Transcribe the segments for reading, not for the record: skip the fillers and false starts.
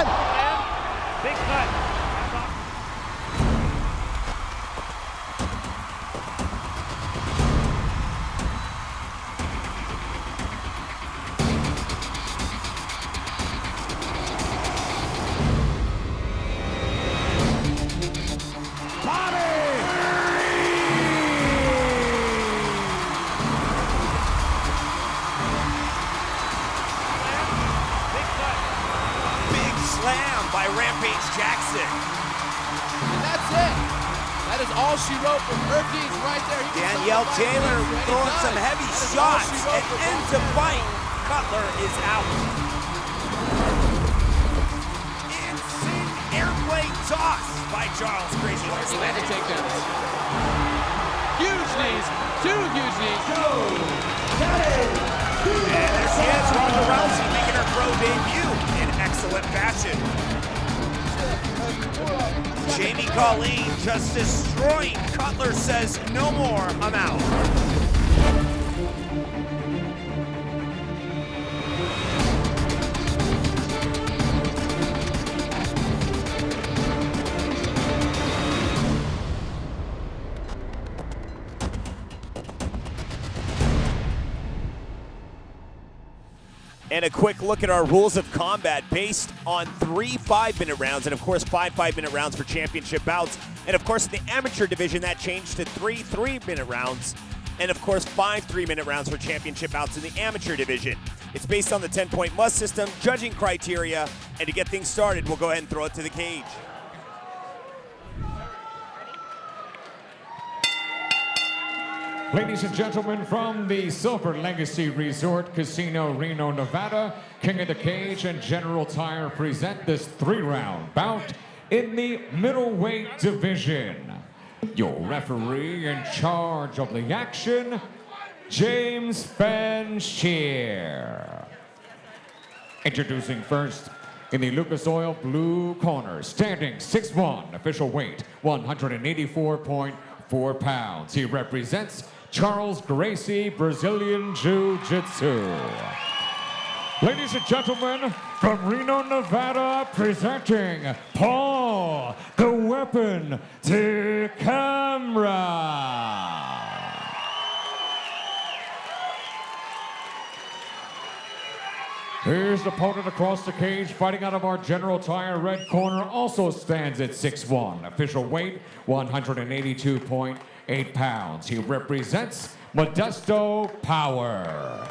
one. Big cut. Rampage Jackson. And that's it. That is all she wrote for Murphy's right there. Danielle Taylor throwing some heavy shots and ends the fight. Cutler is out. Insane airplane toss by Charles Krazy. Atlantic takedowns. Huge knees. Two huge knees. And there she is, Ronda Rousey making her pro debut in excellent fashion. Jamie Colleen just destroying. Cutler says, no more, I'm out. And a quick look at our rules of combat based on 3 5-minute rounds and, of course, 5 5-minute rounds for championship bouts. And, of course, in the amateur division, that changed to 3 3-minute rounds. And, of course, 5 3-minute rounds for championship bouts in the amateur division. It's based on the 10-point must system, judging criteria. And to get things started, we'll go ahead and throw it to the cage. Ladies and gentlemen, from the Silver Legacy Resort Casino, Reno, Nevada, King of the Cage and General Tire present this 3-round bout in the middleweight division. Your referee in charge of the action, James Henshaw. Introducing first, in the Lucas Oil blue corner, standing 6'1", official weight 184.4 pounds. He represents Charles Gracie, Brazilian Jiu-Jitsu. Ladies and gentlemen, from Reno, Nevada, presenting Paul, the Weapon, to camera. Here's the opponent across the cage, fighting out of our General Tire red corner, also stands at 6'1", official weight 182.8 pounds. He represents Modesto Power.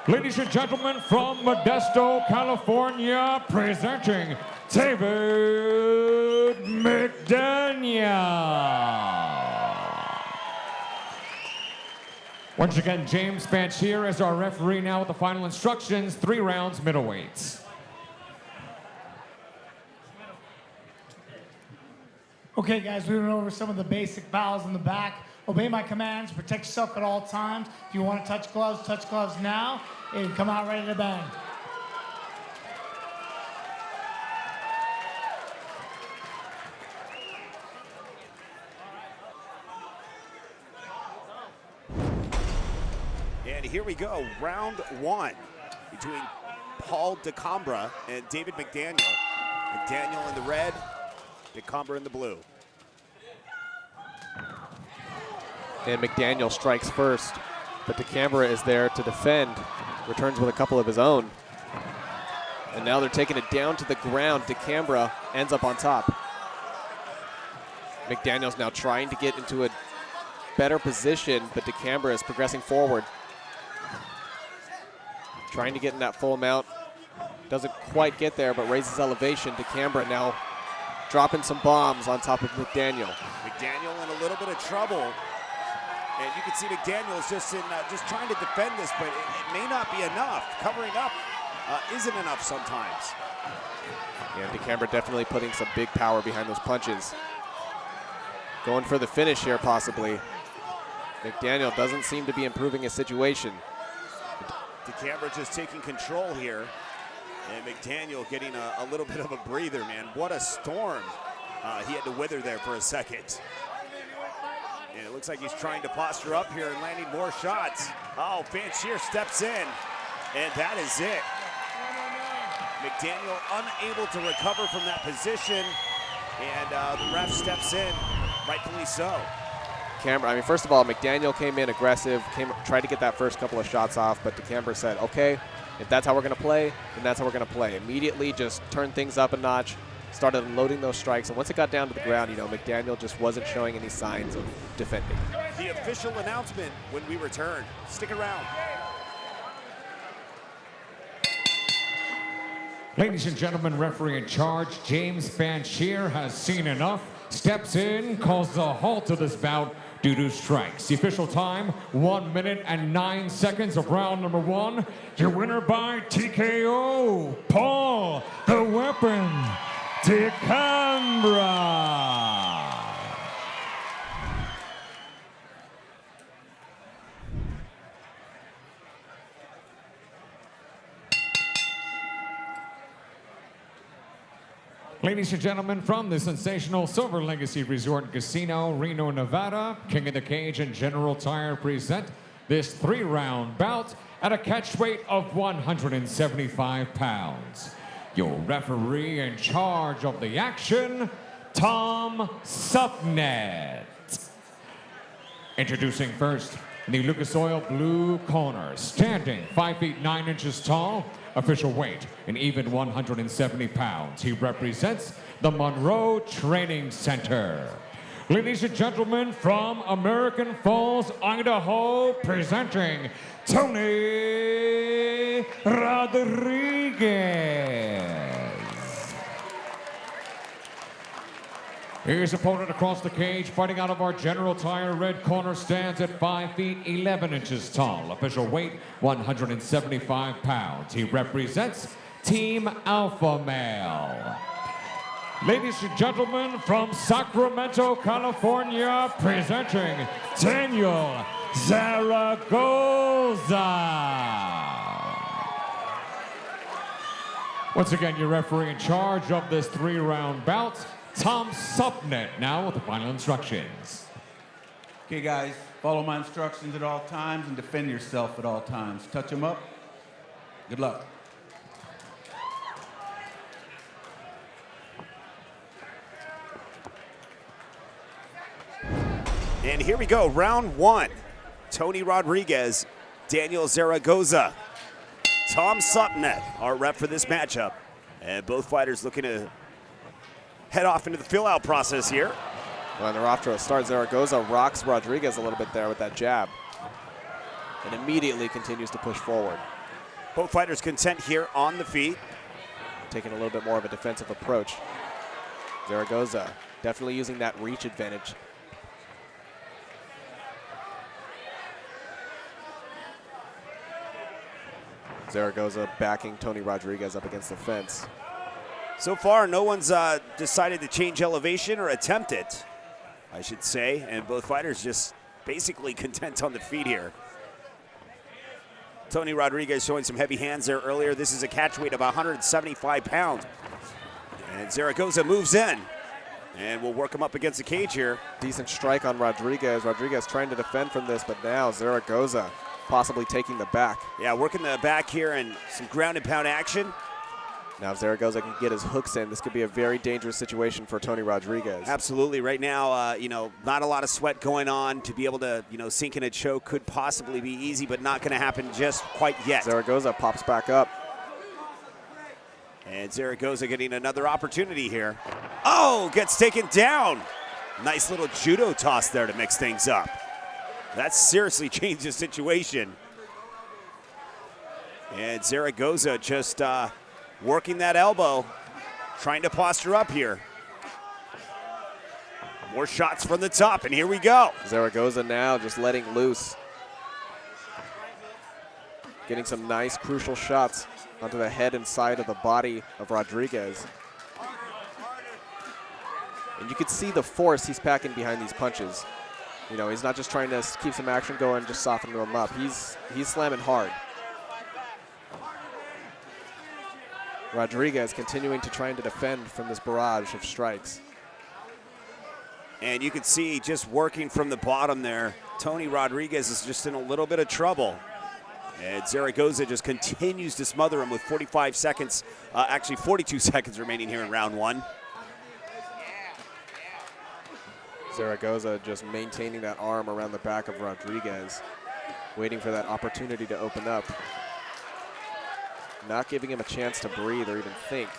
Ladies and gentlemen, from Modesto, California, presenting David McDaniel. Once again, James Henshaw as our referee now with the final instructions, 3 rounds, middleweights. Okay, guys, we went over some of the basic bows in the back. Obey my commands, protect yourself at all times. If you want to touch gloves now, and come out ready to bang. And here we go, round 1 between Paul DeCambra and David McDaniel. McDaniel in the red, DeCambra in the blue. And McDaniel strikes first, but DeCambra is there to defend, returns with a couple of his own. And now they're taking it down to the ground. DeCambra ends up on top. McDaniel's now trying to get into a better position, but DeCambra is progressing forward. Trying to get in that full mount. Doesn't quite get there, but raises elevation. DeCambra now dropping some bombs on top of McDaniel. McDaniel in a little bit of trouble. And you can see McDaniel is just trying to defend this, but it may not be enough. Covering up isn't enough sometimes. Yeah, DeCambra definitely putting some big power behind those punches. Going for the finish here, possibly. McDaniel doesn't seem to be improving his situation. DeCambra just taking control here. And McDaniel getting a little bit of a breather, man. What a storm he had to wither there for a second. And it looks like he's trying to posture up here and landing more shots. Oh, Henshaw steps in, and that is it. McDaniel unable to recover from that position, and the ref steps in, rightfully so. First of all, McDaniel came in aggressive, tried to get that first couple of shots off, but DeCambra said, okay, if that's how we're going to play, then that's how we're going to play. Immediately just turned things up a notch, started unloading those strikes, and once it got down to the ground, you know, McDaniel just wasn't showing any signs of defending. The official announcement when we return. Stick around. Ladies and gentlemen, referee in charge, James Fancheer, has seen enough, steps in, calls a halt to this bout due to strikes. The official time, 1 minute and 9 seconds of round number 1. Your winner by TKO, Paul, the Weapon, DeCambra. Ladies and gentlemen, from the sensational Silver Legacy Resort and Casino, Reno, Nevada, King of the Cage and General Tire present this 3-round bout at a catch weight of 175 pounds. Your referee in charge of the action, Tom Supnet. Introducing first, the Lucas Oil blue corner, standing 5 feet 9 inches tall, official weight an even 170 pounds. He represents the Monroe Training Center. Ladies and gentlemen, from American Falls, Idaho, presenting Tony Rodriguez. His opponent across the cage, fighting out of our General Tire red corner, stands at 5 feet 11 inches tall. Official weight 175 pounds. He represents Team Alpha Male. Ladies and gentlemen, from Sacramento, California, presenting Danielle Zaragoza. Once again, your referee in charge of this 3-round bout, Tom Supnet, now with the final instructions. Okay, guys, follow my instructions at all times and defend yourself at all times. Touch them up. Good luck. And here we go, round 1. Tony Rodriguez, Danielle Zaragoza. Tom Supnet, our rep for this matchup. And both fighters looking to head off into the fill-out process here. Well, they're off to a start. Zaragoza rocks Rodriguez a little bit there with that jab and immediately continues to push forward. Both fighters content here on the feet. Taking a little bit more of a defensive approach. Zaragoza definitely using that reach advantage. Zaragoza backing Tony Rodriguez up against the fence. So far, no one's decided to change elevation or attempt it, I should say, and both fighters just basically content on the feet here. Tony Rodriguez showing some heavy hands there earlier. This is a catch weight of 175 pounds. And Zaragoza moves in, and we'll work him up against the cage here. Decent strike on Rodriguez. Rodriguez trying to defend from this, but now Zaragoza possibly taking the back. Yeah, working the back here and some ground and pound action. Now if Zaragoza can get his hooks in, this could be a very dangerous situation for Tony Rodriguez. Absolutely. Right now, not a lot of sweat going on. To be able to, sink in a choke could possibly be easy, but not going to happen just quite yet. Zaragoza pops back up. And Zaragoza getting another opportunity here. Oh, gets taken down. Nice little judo toss there to mix things up. That seriously changed the situation. And Zaragoza just working that elbow, trying to posture up here. More shots from the top, and here we go. Zaragoza now just letting loose. Getting some nice, crucial shots onto the head and side of the body of Rodriguez. And you can see the force he's packing behind these punches. He's not just trying to keep some action going, just softening them up. He's slamming hard. Rodriguez continuing to try to defend from this barrage of strikes. And you can see just working from the bottom there, Tony Rodriguez is just in a little bit of trouble. And Zaragoza just continues to smother him with 45 seconds, actually 42 seconds remaining here in round one. Zaragoza just maintaining that arm around the back of Rodriguez, waiting for that opportunity to open up. Not giving him a chance to breathe or even think.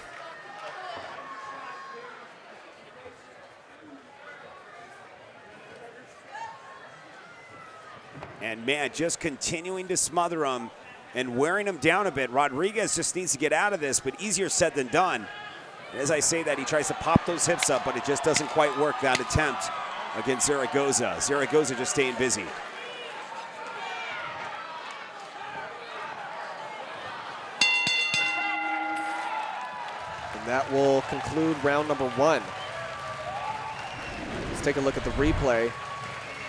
And man, just continuing to smother him and wearing him down a bit. Rodriguez just needs to get out of this, but easier said than done. And as I say that, he tries to pop those hips up, but it just doesn't quite work, that attempt against Zaragoza. Zaragoza just staying busy. And that will conclude round number one. Let's take a look at the replay.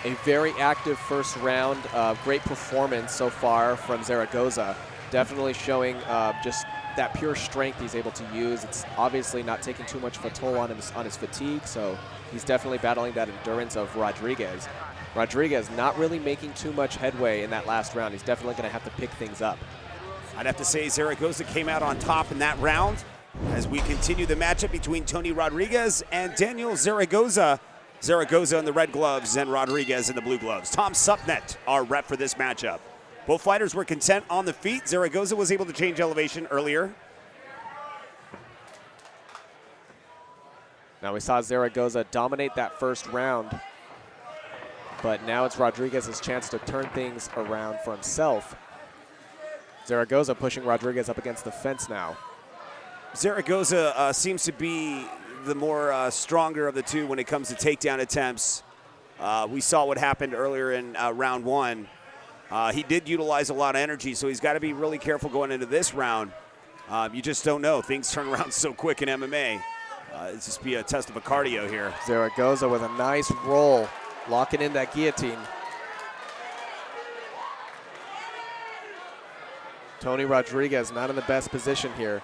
A very active first round, great performance so far from Zaragoza. Definitely showing just that pure strength he's able to use. It's obviously not taking too much of a toll on his fatigue, so he's definitely battling that endurance of Rodriguez. Rodriguez not really making too much headway in that last round. He's definitely going to have to pick things up. I'd have to say Zaragoza came out on top in that round as we continue the matchup between Tony Rodriguez and Daniel Zaragoza. Zaragoza in the red gloves and Rodriguez in the blue gloves. Tom Supnet, our rep for this matchup. Both fighters were content on the feet. Zaragoza was able to change elevation earlier. Now we saw Zaragoza dominate that first round, but now it's Rodriguez's chance to turn things around for himself. Zaragoza pushing Rodriguez up against the fence now. Zaragoza seems to be the more stronger of the two when it comes to takedown attempts. We saw what happened earlier in round one. He did utilize a lot of energy, so he's got to be really careful going into this round. You just don't know. Things turn around so quick in MMA. It's just be a test of a cardio here. Zaragoza with a nice roll, locking in that guillotine. Tony Rodriguez not in the best position here.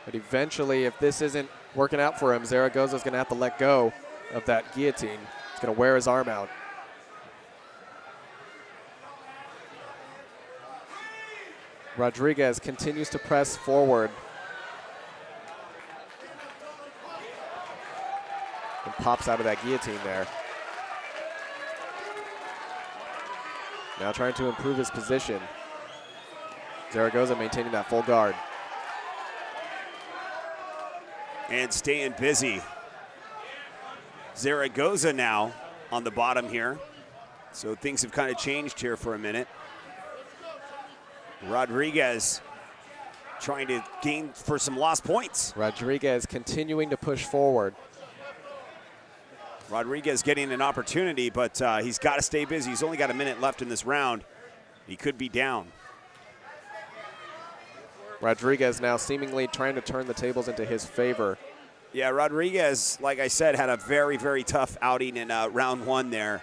But eventually, if this isn't working out for him, Zaragoza's going to have to let go of that guillotine. It's going to wear his arm out. Rodriguez continues to press forward. And pops out of that guillotine there. Now trying to improve his position. Zaragoza maintaining that full guard. And staying busy. Zaragoza now on the bottom here. So things have kind of changed here for a minute. Rodriguez trying to gain for some lost points. Rodriguez continuing to push forward. Rodriguez getting an opportunity, but he's got to stay busy. He's only got a minute left in this round. He could be down. Rodriguez now seemingly trying to turn the tables into his favor. Yeah, Rodriguez, like I said, had a very, very tough outing in round one there.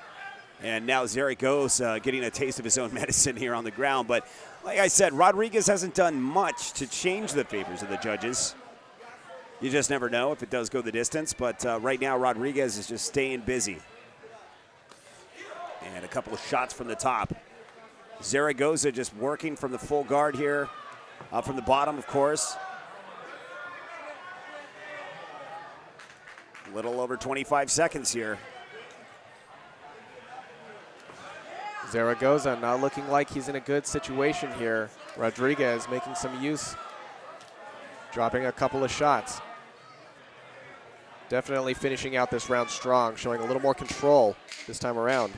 And now Zaragoza getting a taste of his own medicine here on the ground. But like I said, Rodriguez hasn't done much to change the favors of the judges. You just never know if it does go the distance. But right now, Rodriguez is just staying busy. And a couple of shots from the top. Zaragoza just working from the full guard here. From the bottom, of course. A little over 25 seconds here. Zaragoza not looking like he's in a good situation here. Rodriguez making some use, dropping a couple of shots. Definitely finishing out this round strong, showing a little more control this time around.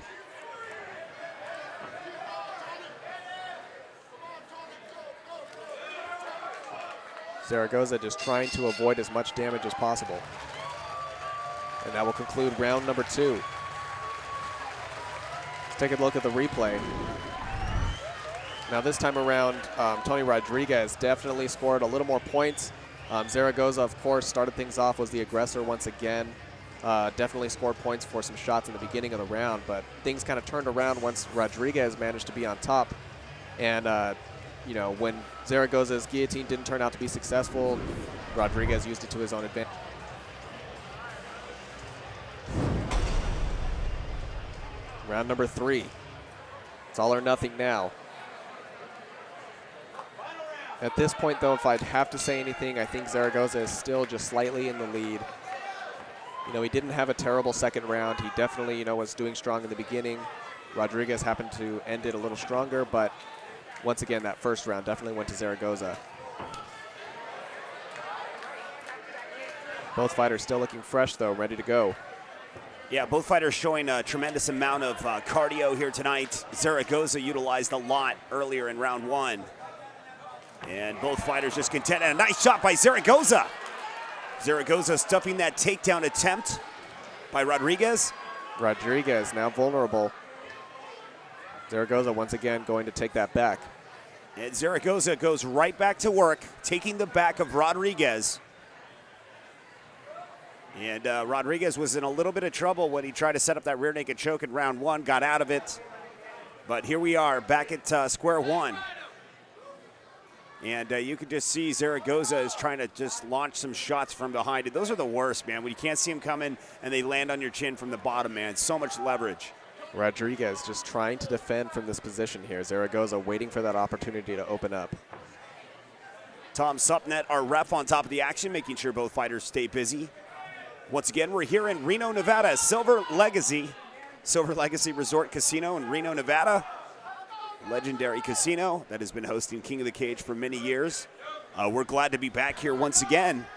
Zaragoza just trying to avoid as much damage as possible. And that will conclude round number two. Let's take a look at the replay. Now this time around, Tony Rodriguez definitely scored a little more points. Zaragoza, of course, started things off, was the aggressor once again. Definitely scored points for some shots in the beginning of the round, but things kind of turned around once Rodriguez managed to be on top. And you know, when Zaragoza's guillotine didn't turn out to be successful, Rodriguez used it to his own advantage. Round number 3. It's all or nothing now. At this point, though, if I'd have to say anything, I think Zaragoza is still just slightly in the lead. You know, he didn't have a terrible second round. He definitely, you know, was doing strong in the beginning. Rodriguez happened to end it a little stronger, but once again, that first round definitely went to Zaragoza. Both fighters still looking fresh, though, ready to go. Yeah, both fighters showing a tremendous amount of cardio here tonight. Zaragoza utilized a lot earlier in round 1. And both fighters just content. And a nice shot by Zaragoza. Zaragoza stuffing that takedown attempt by Rodriguez. Rodriguez now vulnerable. Zaragoza once again going to take that back. And Zaragoza goes right back to work, taking the back of Rodriguez. And Rodriguez was in a little bit of trouble when he tried to set up that rear naked choke in round 1, got out of it. But here we are back at square one. And you can just see Zaragoza is trying to just launch some shots from behind. Those are the worst, man, when you can't see them coming and they land on your chin from the bottom, man. So much leverage. Rodriguez just trying to defend from this position here. Zaragoza waiting for that opportunity to open up. Tom Supnet, our ref, on top of the action, making sure both fighters stay busy. Once again, we're here in Reno, Nevada, Silver Legacy Resort Casino in Reno, Nevada. Legendary casino that has been hosting King of the Cage for many years. We're glad to be back here once again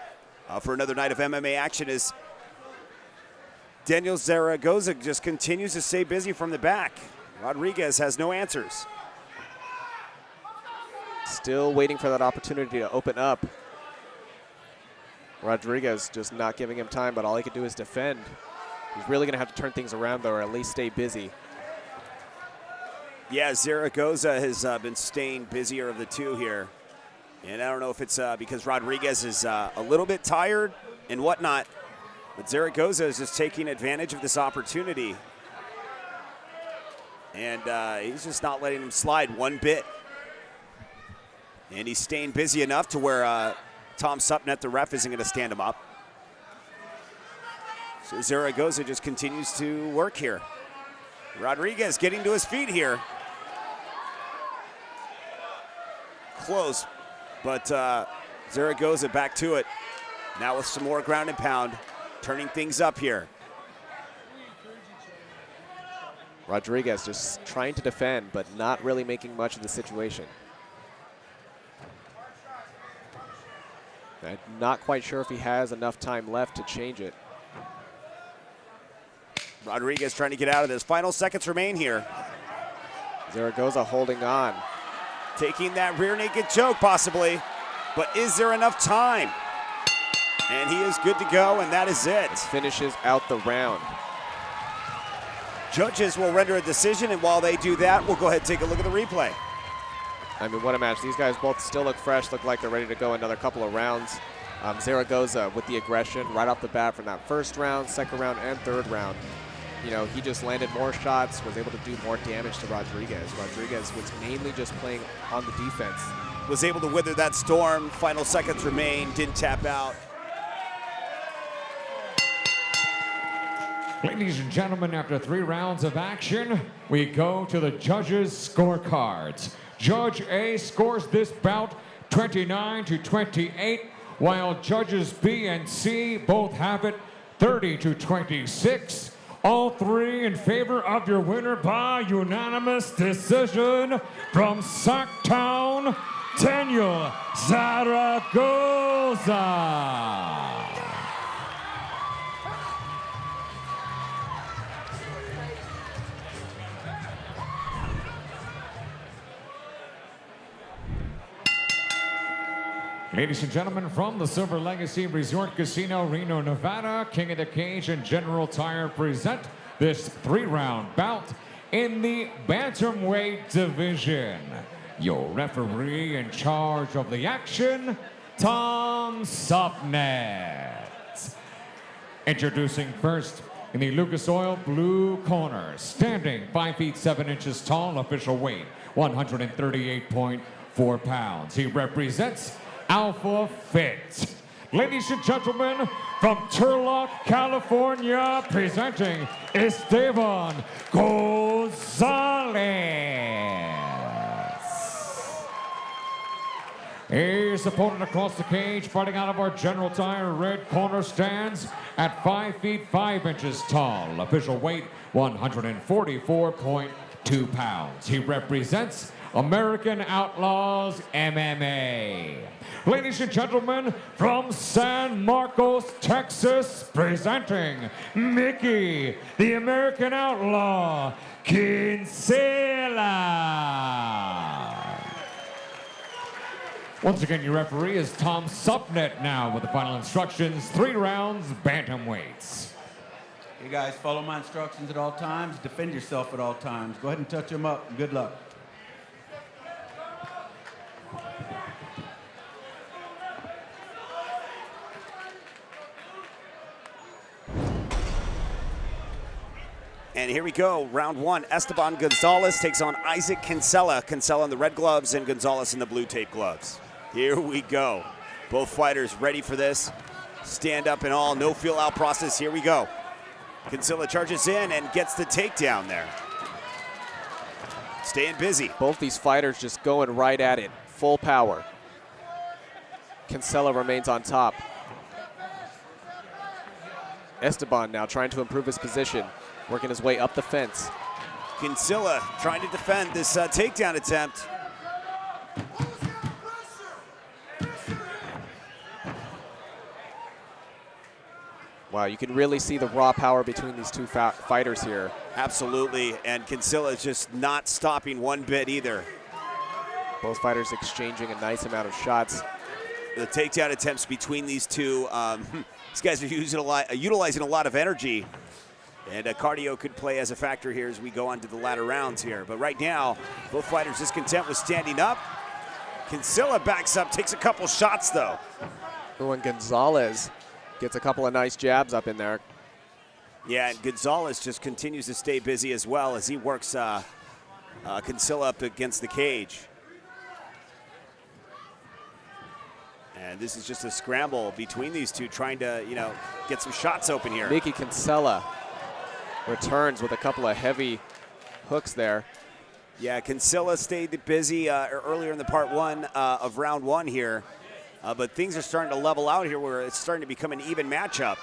for another night of MMA action as Daniel Zaragoza just continues to stay busy from the back. Rodriguez has no answers. Still waiting for that opportunity to open up. Rodriguez just not giving him time, but all he can do is defend. He's really going to have to turn things around, though, or at least stay busy. Yeah, Zaragoza has been staying busier of the two here. And I don't know if it's because Rodriguez is a little bit tired and whatnot, but Zaragoza is just taking advantage of this opportunity. And he's just not letting him slide one bit. And he's staying busy enough to where Tom Supnet, the ref, isn't going to stand him up. So Zaragoza just continues to work here. Rodriguez getting to his feet here. Close, but Zaragoza back to it. Now with some more ground and pound, turning things up here. Rodriguez just trying to defend, but not really making much of the situation. I'm not quite sure if he has enough time left to change it. Rodriguez trying to get out of this. Final seconds remain here. Zaragoza holding on. Taking that rear naked choke possibly, but is there enough time? And he is good to go, and that is it. Finishes out the round. Judges will render a decision, and while they do that, we'll go ahead and take a look at the replay. I mean, what a match. These guys both still look fresh, look like they're ready to go another couple of rounds. Zaragoza with the aggression right off the bat from that first round, second round, and third round. You know, he just landed more shots, was able to do more damage to Rodriguez. Rodriguez was mainly just playing on the defense. Was able to wither that storm. Final seconds remain, didn't tap out. Ladies and gentlemen, after 3 rounds of action, we go to the judges' scorecards. Judge A scores this bout 29-28, while judges B and C both have it 30-26. All 3 in favor of your winner by unanimous decision from Sacktown, Daniel Zaragoza. Ladies and gentlemen, from the Silver Legacy Resort Casino, Reno, Nevada, King of the Cage and General Tire present this 3-round bout in the bantamweight division. Your referee in charge of the action, Tom Supnet. Introducing first in the Lucas Oil blue corner, standing 5 feet 7 inches tall, official weight 138.4 pounds. He represents Alpha Fit. Ladies and gentlemen, from Turlock, California, presenting Esteban Gonzalez. His opponent across the cage, fighting out of our General Tire red corner, stands at 5 feet 5 inches tall. Official weight 144.2 pounds. He represents American Outlaws MMA. Ladies and gentlemen, from San Marcos, Texas, presenting Mickey, the American Outlaw, Kinsella. Once again, your referee is Tom Supnet now with the final instructions, 3 rounds, bantamweights. You guys follow my instructions at all times, defend yourself at all times. Go ahead and touch them up, and good luck. And here we go, round 1. Esteban Gonzalez takes on Isaac Kinsella. Kinsella in the red gloves and Gonzalez in the blue tape gloves. Here we go. Both fighters ready for this. Stand up and all, no feel out process. Here we go. Kinsella charges in and gets the takedown there. Staying busy. Both these fighters just going right at it, full power. Kinsella remains on top. Esteban now trying to improve his position, working his way up the fence. Kinsella trying to defend this takedown attempt. Wow, you can really see the raw power between these two fighters here. Absolutely, and Kinsella is just not stopping one bit either. Both fighters exchanging a nice amount of shots. The takedown attempts between these two, these guys are utilizing a lot of energy, and cardio could play as a factor here as we go on to the latter rounds here. But right now, both fighters just content with standing up. Kinsella backs up, takes a couple shots though. Oh, and Gonzalez gets a couple of nice jabs up in there. Yeah, and Gonzalez just continues to stay busy as well as he works Kinsella up against the cage. And this is just a scramble between these two, trying to, get some shots open here. Mickey Kinsella returns with a couple of heavy hooks there. Yeah, Kinsella stayed busy earlier in the part 1 of round 1 here. But things are starting to level out here where it's starting to become an even matchup.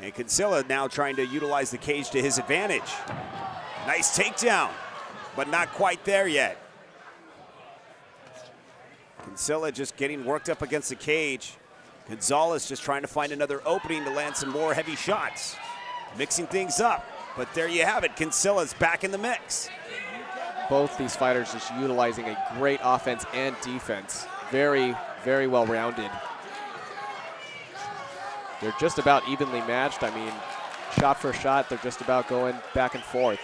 And Kinsella now trying to utilize the cage to his advantage. Nice takedown, but not quite there yet. Kinsella just getting worked up against the cage. Gonzalez just trying to find another opening to land some more heavy shots. Mixing things up, but there you have it. Kinsella's back in the mix. Both these fighters just utilizing a great offense and defense. Very, very well rounded. They're just about evenly matched. I mean, shot for shot, they're just about going back and forth.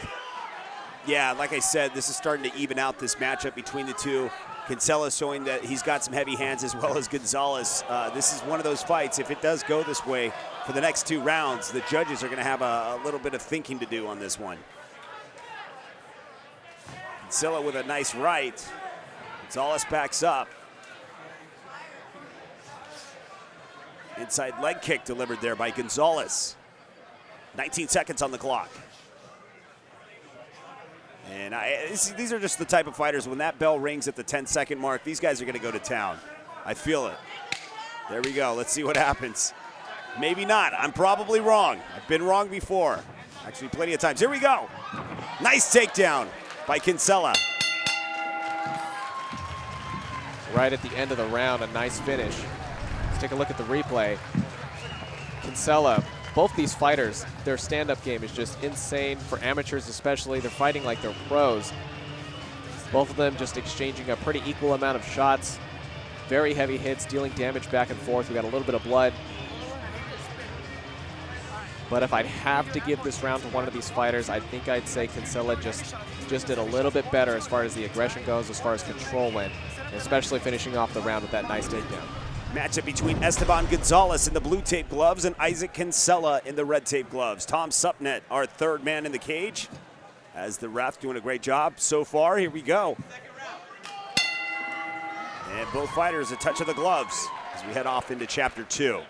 Yeah, like I said, this is starting to even out this matchup between the two. Kinsella showing that he's got some heavy hands as well as Gonzalez. This is one of those fights, if it does go this way for the next 2 rounds, the judges are going to have a little bit of thinking to do on this one. Kinsella with a nice right. Gonzalez backs up. Inside leg kick delivered there by Gonzalez. 19 seconds on the clock. And these are just the type of fighters, when that bell rings at the 10-second mark, these guys are going to go to town. I feel it. There we go. Let's see what happens. Maybe not. I'm probably wrong. I've been wrong before. Actually, plenty of times. Here we go. Nice takedown by Kinsella. Right at the end of the round, a nice finish. Let's take a look at the replay. Kinsella, both these fighters, their stand-up game is just insane. For amateurs especially, they're fighting like they're pros. Both of them just exchanging a pretty equal amount of shots. Very heavy hits, dealing damage back and forth. We got a little bit of blood. But if I'd have to give this round to one of these fighters, I think I'd say Kinsella just did a little bit better as far as the aggression goes, as far as control went, especially finishing off the round with that nice takedown. Matchup between Esteban Gonzalez in the blue tape gloves and Isaac Kinsella in the red tape gloves. Tom Supnet, our third man in the cage, as the ref doing a great job so far. Here we go. And both fighters a touch of the gloves. as we head off into Chapter 2.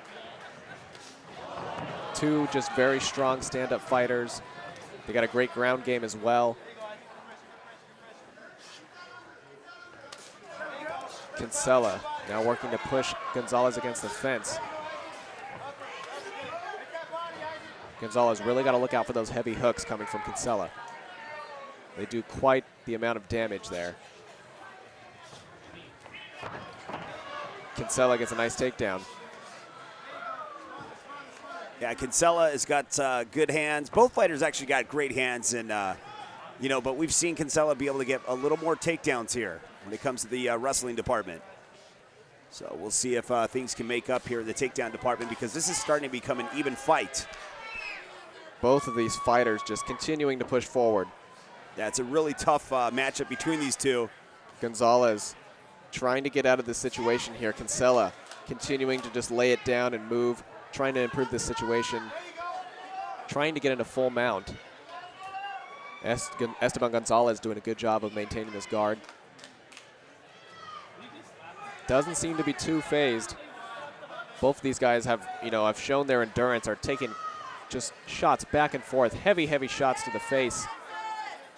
Two just very strong stand-up fighters. They got a great ground game as well. Kinsella now working to push Gonzalez against the fence. Gonzalez really got to look out for those heavy hooks coming from Kinsella. They do quite the amount of damage there. Kinsella gets a nice takedown. Yeah, Kinsella has got good hands. Both fighters actually got great hands, and but we've seen Kinsella be able to get a little more takedowns here when it comes to the wrestling department. So we'll see if things can make up here in the takedown department, because this is starting to become an even fight. Both of these fighters just continuing to push forward. Yeah, it's a really tough matchup between these two. Gonzalez trying to get out of this situation here. Kinsella continuing to just lay it down and move, trying to improve this situation, trying to get into full mount. Esteban Gonzalez doing a good job of maintaining this guard. Doesn't seem to be too phased. Both of these guys have shown their endurance, are taking just shots back and forth, heavy, heavy shots to the face,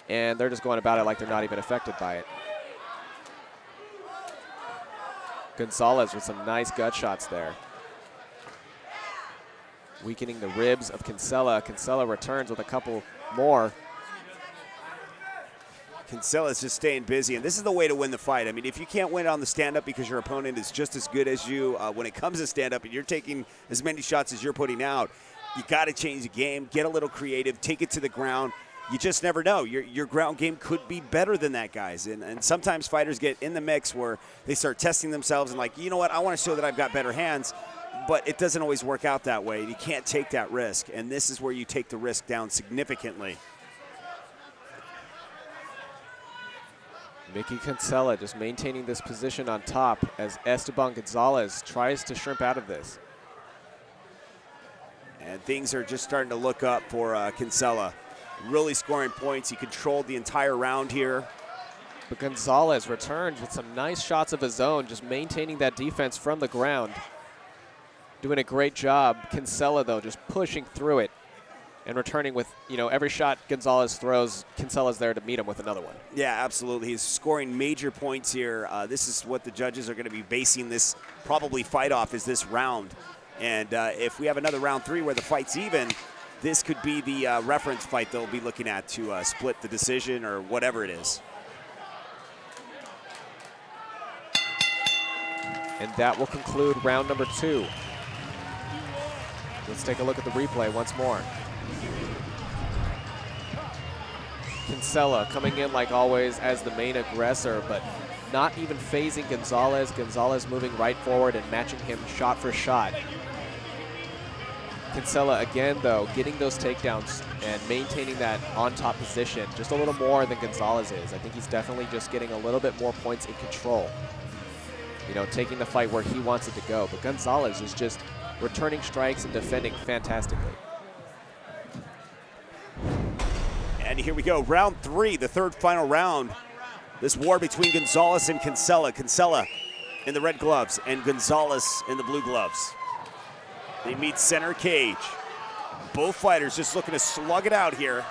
and they're just going about it like they're not even affected by it. Gonzalez with some nice gut shots there. Weakening the ribs of Kinsella. Kinsella returns with a couple more. Kinsella's just staying busy, and this is the way to win the fight. I mean, if you can't win on the stand-up because your opponent is just as good as you, when it comes to stand-up and you're taking as many shots as you're putting out, you got to change the game, get a little creative, take it to the ground. You just never know. Your ground game could be better than that, guys. And sometimes fighters get in the mix where they start testing themselves and like, you know what, I want to show that I've got better hands, but it doesn't always work out that way. You can't take that risk, and this is where you take the risk down significantly. Mickey Kinsella just maintaining this position on top as Esteban Gonzalez tries to shrimp out of this. And things are just starting to look up for Kinsella. Really scoring points. He controlled the entire round here. But Gonzalez returns with some nice shots of his own, just maintaining that defense from the ground. Doing a great job. Kinsella, though, just pushing through it and returning with, every shot Gonzalez throws, Kinsella's there to meet him with another one. Yeah, absolutely. He's scoring major points here. This is what the judges are going to be basing this probably fight off, is this round. And if we have another round 3 where the fight's even, this could be the reference fight they'll be looking at to split the decision or whatever it is. And that will conclude round number 2. Let's take a look at the replay once more. Kinsella coming in like always as the main aggressor, but not even phasing Gonzalez. Gonzalez moving right forward and matching him shot for shot. Kinsella again, though, getting those takedowns and maintaining that on-top position just a little more than Gonzalez is. I think he's definitely just getting a little bit more points in control. Taking the fight where he wants it to go. But Gonzalez is just returning strikes and defending fantastically. And here we go, round 3, the third final round. This war between Gonzalez and Kinsella. Kinsella in the red gloves and Gonzalez in the blue gloves. They meet center cage. Both fighters just looking to slug it out here.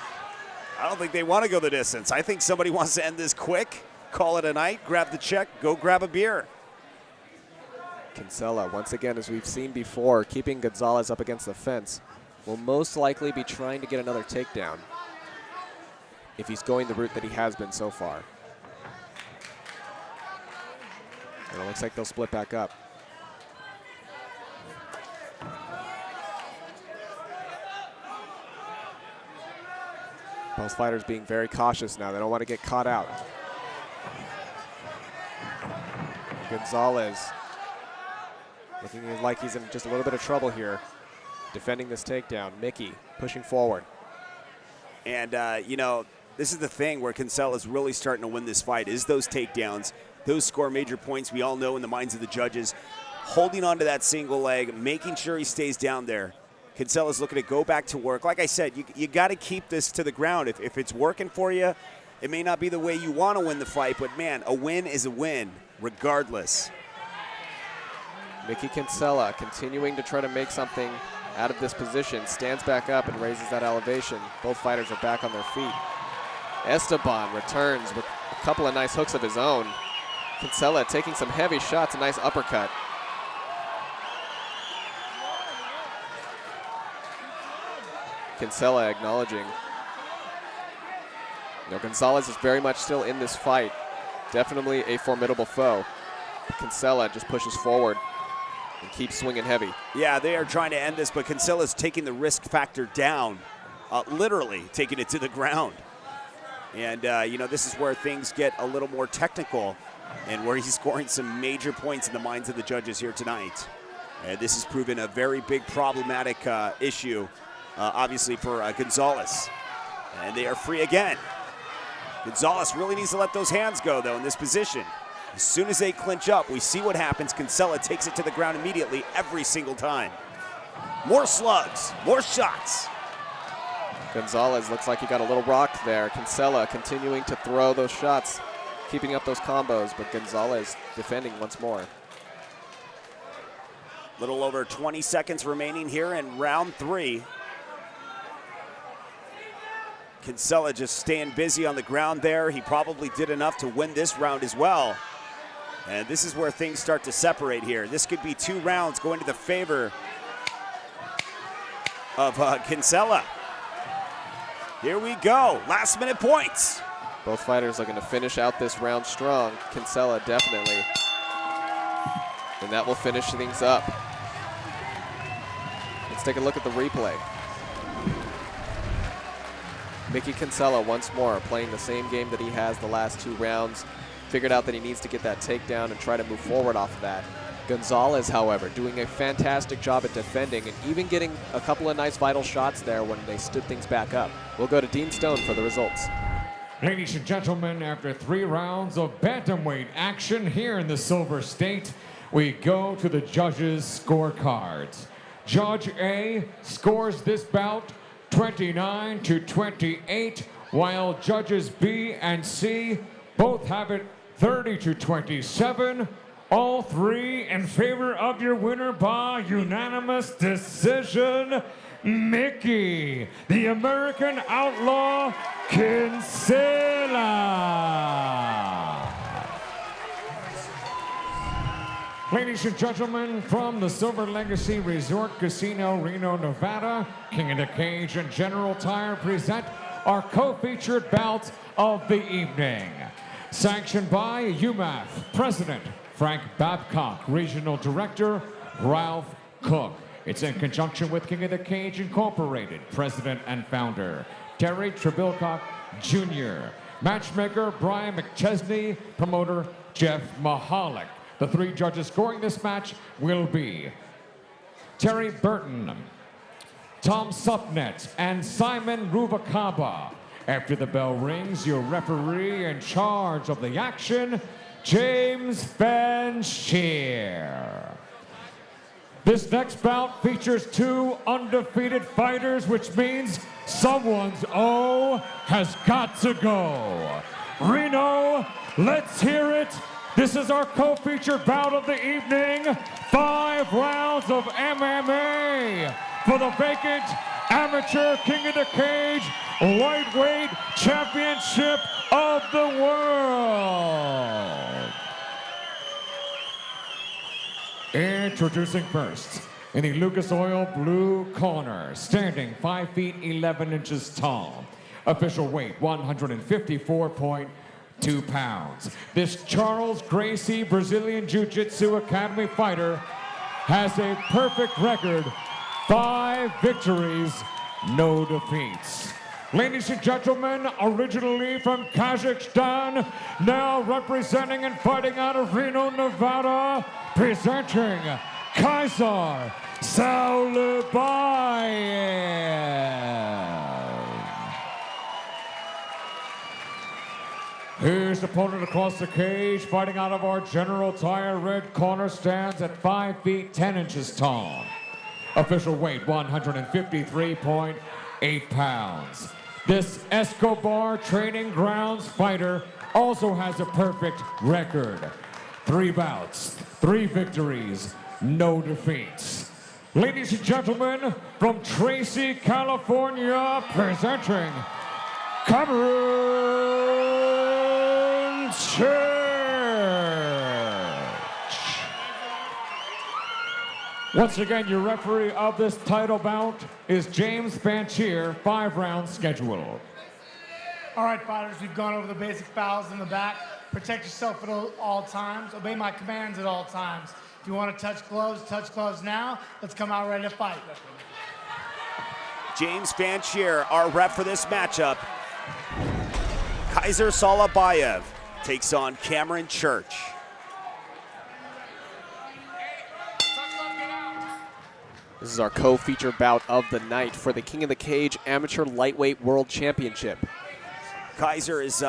I don't think they want to go the distance. I think somebody wants to end this quick, call it a night, grab the check, go grab a beer. Kinsella, once again, as we've seen before, keeping Gonzalez up against the fence, will most likely be trying to get another takedown if he's going the route that he has been so far. And it looks like they'll split back up. Both fighters being very cautious now. They don't want to get caught out. Gonzalez looking like he's in just a little bit of trouble here, defending this takedown. Mickey pushing forward. And, this is the thing where Kinsella is really starting to win this fight, is those takedowns. Those score major points, we all know, in the minds of the judges. Holding on to that single leg, making sure he stays down there. Kinsella's looking to go back to work. Like I said, you got to keep this to the ground. If it's working for you, it may not be the way you want to win the fight, but, man, a win is a win regardless. Mickey Kinsella continuing to try to make something out of this position, stands back up and raises that elevation. Both fighters are back on their feet. Esteban returns with a couple of nice hooks of his own. Kinsella taking some heavy shots, a nice uppercut. Kinsella acknowledging. Gonzalez is very much still in this fight. Definitely a formidable foe. Kinsella just pushes forward and keeps swinging heavy. Yeah, they are trying to end this, but Kinsella's taking the risk factor down, literally taking it to the ground. And, this is where things get a little more technical and where he's scoring some major points in the minds of the judges here tonight. And this has proven a very big problematic issue, obviously, for Gonzalez. And they are free again. Gonzalez really needs to let those hands go, though, in this position. As soon as they clinch up, we see what happens. Kinsella takes it to the ground immediately every single time. More slugs, more shots. Gonzalez looks like he got a little rocked there. Kinsella continuing to throw those shots, keeping up those combos, but Gonzalez defending once more. Little over 20 seconds remaining here in round 3. Kinsella just staying busy on the ground there. He probably did enough to win this round as well. And this is where things start to separate here. This could be 2 rounds going to the favor of Kinsella. Here we go, last minute points. Both fighters looking to finish out this round strong. Kinsella definitely. And that will finish things up. Let's take a look at the replay. Mickey Kinsella once more playing the same game that he has the last 2 rounds. Figured out that he needs to get that takedown and try to move forward off of that. Gonzalez, however, doing a fantastic job at defending and even getting a couple of nice vital shots there when they stood things back up. We'll go to Dean Stone for the results. Ladies and gentlemen, after 3 rounds of bantamweight action here in the Silver State, we go to the judges' scorecards. Judge A scores this bout 29-28, while judges B and C both have it 30-27. All 3 in favor of your winner by unanimous decision, Mickey, the American Outlaw, Kinsella. Ladies and gentlemen, from the Silver Legacy Resort Casino, Reno, Nevada, King of the Cage and General Tire present our co-featured bouts of the evening. Sanctioned by UMAF President Frank Babcock, Regional Director Ralph Cook. It's in conjunction with King of the Cage Incorporated, President and Founder Terry Trebilcock Jr., Matchmaker Brian McChesney, Promoter Jeff Mahalik. The 3 judges scoring this match will be Terry Burton, Tom Supnet, and Simon Ruvacaba. After the bell rings, your referee in charge of the action, James Van Scheer. This next bout features 2 undefeated fighters, which means someone's O has got to go. Reno, let's hear it. This is our co-featured bout of the evening. 5 rounds of MMA for the vacant Amateur King of the Cage Lightweight Championship of the world. Introducing first, in the Lucas Oil blue corner, standing 5 feet 11 inches tall, official weight 154.2 pounds. This Charles Gracie Brazilian Jiu-Jitsu Academy fighter has a perfect record, 5 victories, no defeats. Ladies and gentlemen, originally from Kazakhstan, now representing and fighting out of Reno, Nevada, presenting Kaisar Saulebayev. His opponent across the cage, fighting out of our General Tire red corner, stands at 5 feet 10 inches tall. Official weight 153.8 pounds. This Escobar Training Grounds fighter also has a perfect record. 3 bouts, 3 victories, no defeats. Ladies and gentlemen, from Tracy, California, presenting Cameron Church. Once again, your referee of this title bout is James Fanchier, 5-round schedule. All right, fighters, we've gone over the basic fouls in the back. Protect yourself at all times. Obey my commands at all times. If you want to touch gloves now. Let's come out ready to fight. James Fanchier, our ref for this matchup. Kaisar Saulebayev takes on Cameron Church. This is our co-feature bout of the night for the King of the Cage Amateur Lightweight World Championship. Kaisar is,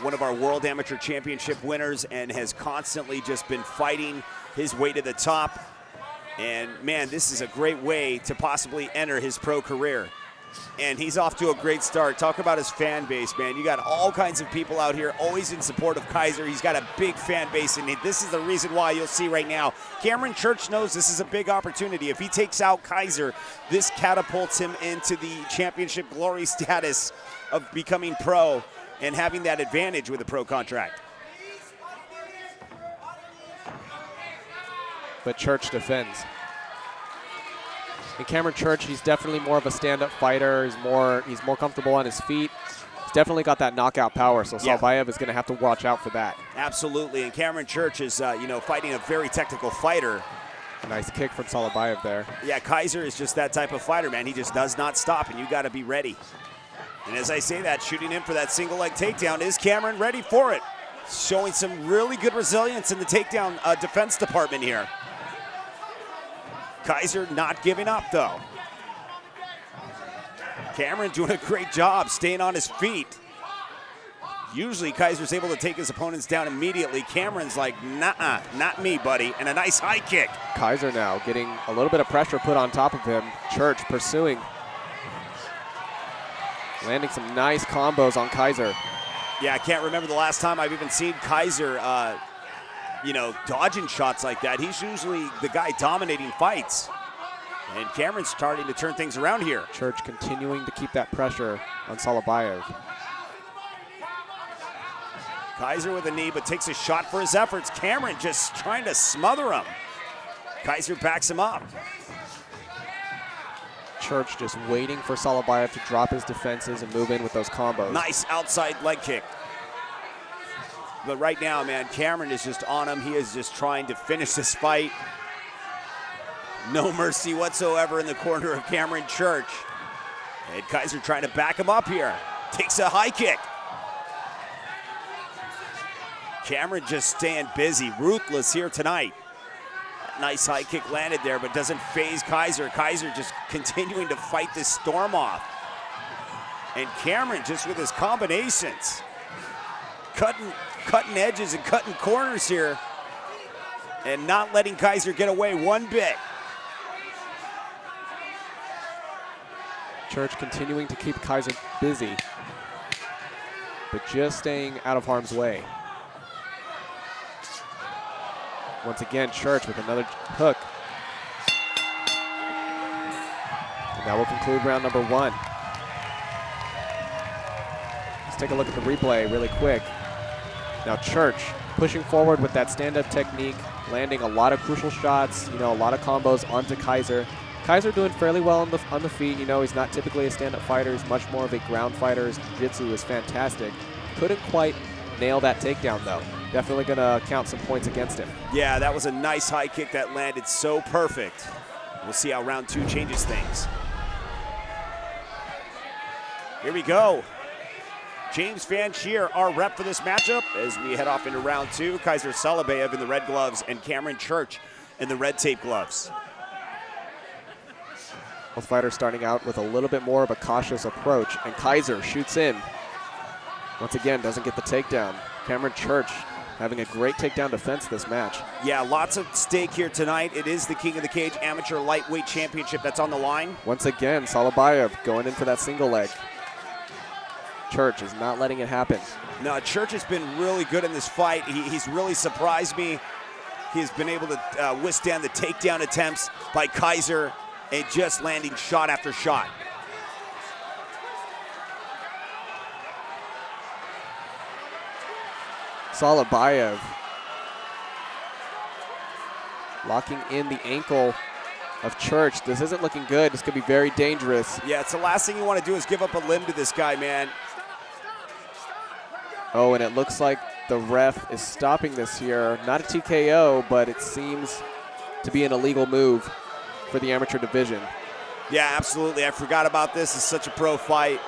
one of our World Amateur Championship winners and has constantly just been fighting his way to the top. And, man, this is a great way to possibly enter his pro career. And he's off to a great start. Talk about his fan base, man. You got all kinds of people out here always in support of Kaisar. He's got a big fan base, and this is the reason why you'll see right now. Cameron Church knows this is a big opportunity. If he takes out Kaisar, this catapults him into the championship glory status of becoming pro and having that advantage with a pro contract. But Church defends. And Cameron Church, he's definitely more of a stand-up fighter. He's more comfortable on his feet. He's definitely got that knockout power, so Saulebayev is going to have to watch out for that. Absolutely, and Cameron Church is, fighting a very technical fighter. Nice kick from Saulebayev there. Yeah, Kaisar is just that type of fighter, man. He just does not stop, and you got to be ready. And as I say that, shooting in for that single leg takedown, is Cameron ready for it? Showing some really good resilience in the takedown defense department here. Kaisar not giving up, though. Cameron doing a great job staying on his feet. Usually Kaisar's able to take his opponents down immediately. Cameron's like, nah, not me, buddy. And a nice high kick. Kaisar now getting a little bit of pressure put on top of him. Church pursuing. Landing some nice combos on Kaisar. Yeah, I can't remember the last time I've even seen Kaisar dodging shots like that. He's usually the guy dominating fights. And Cameron's starting to turn things around here. Church continuing to keep that pressure on Saulebayev. Kaisar with a knee, but takes a shot for his efforts. Cameron just trying to smother him. Kaisar backs him up. Church just waiting for Saulebayev to drop his defenses and move in with those combos. Nice outside leg kick. But right now, man, Cameron is just on him. He is just trying to finish this fight. No mercy whatsoever in the corner of Cameron Church. And Kaisar trying to back him up here. Takes a high kick. Cameron just staying busy, ruthless here tonight. Nice high kick landed there, but doesn't faze Kaisar. Kaisar just continuing to fight this storm off. And Cameron just with his combinations. Cutting edges and cutting corners here. And not letting Kaisar get away one bit. Church continuing to keep Kaisar busy, but just staying out of harm's way. Once again, Church with another hook. And that will conclude round number 1. Let's take a look at the replay really quick. Now Church pushing forward with that stand-up technique, landing a lot of crucial shots, a lot of combos onto Kaisar. Kaisar doing fairly well on the feet. He's not typically a stand-up fighter. He's much more of a ground fighter. His jiu-jitsu is fantastic. Couldn't quite nail that takedown, though. Definitely going to count some points against him. Yeah, that was a nice high kick that landed so perfect. We'll see how round 2 changes things. Here we go. James Fanchier, our rep for this matchup, as we head off into round 2. Kaisar Saulebayev in the red gloves and Cameron Church in the red tape gloves. Both fighters starting out with a little bit more of a cautious approach, and Kaisar shoots in. Once again, doesn't get the takedown. Cameron Church having a great takedown defense this match. Yeah, lots of stake here tonight. It is the King of the Cage Amateur Lightweight Championship that's on the line. Once again, Saulebayev going in for that single leg. Church is not letting it happen. No, Church has been really good in this fight. He's really surprised me. He's been able to withstand the takedown attempts by Kaisar and just landing shot after shot. Saulebayev locking in the ankle of Church. This isn't looking good. This could be very dangerous. Yeah, it's the last thing you want to do is give up a limb to this guy, man. Oh, and it looks like the ref is stopping this here. Not a TKO, but it seems to be an illegal move for the amateur division. Yeah, absolutely. I forgot about this. It's such a pro fight,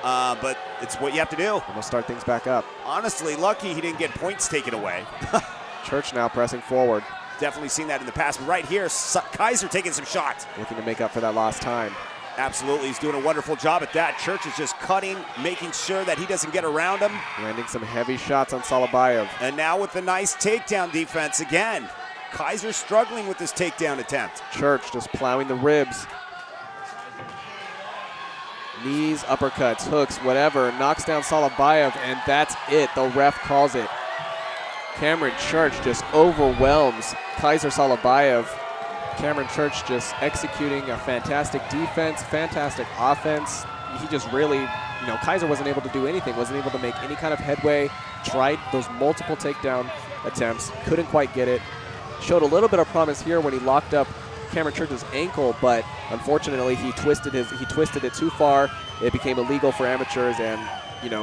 but it's what you have to do. And we'll start things back up. Honestly, lucky he didn't get points taken away. Church now pressing forward. Definitely seen that in the past, but right here, Kaisar taking some shots. Looking to make up for that lost time. Absolutely, he's doing a wonderful job at that. Church is just cutting, making sure that he doesn't get around him. Landing some heavy shots on Saulebayev. And now with the nice takedown defense again. Kaisar struggling with this takedown attempt. Church just plowing the ribs. Knees, uppercuts, hooks, whatever. Knocks down Saulebayev, and that's it. The ref calls it. Cameron Church just overwhelms Kaisar Saulebayev. Cameron Church just executing a fantastic defense, fantastic offense. He just really, Kaisar wasn't able to do anything, wasn't able to make any kind of headway. Tried those multiple takedown attempts, couldn't quite get it. Showed a little bit of promise here when he locked up Cameron Church's ankle, but unfortunately he twisted it too far. It became illegal for amateurs, and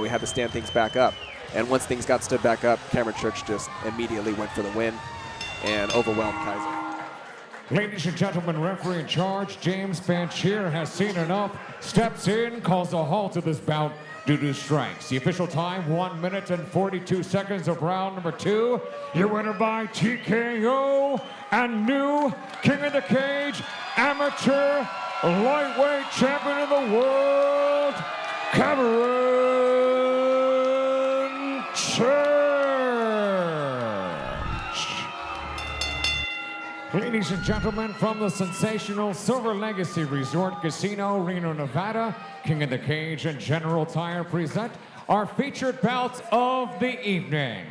we had to stand things back up. And once things got stood back up, Cameron Church just immediately went for the win and overwhelmed Kaisar. Ladies and gentlemen, referee in charge, James Banchier, has seen enough, steps in, calls a halt to this bout due to strikes. The official time, 1 minute and 42 seconds of round number 2. Your winner by TKO and new King of the Cage, Amateur Lightweight Champion of the World, Cameron Church. Ladies and gentlemen, from the sensational Silver Legacy Resort Casino, Reno, Nevada, King of the Cage and General Tire present our featured bouts of the evening.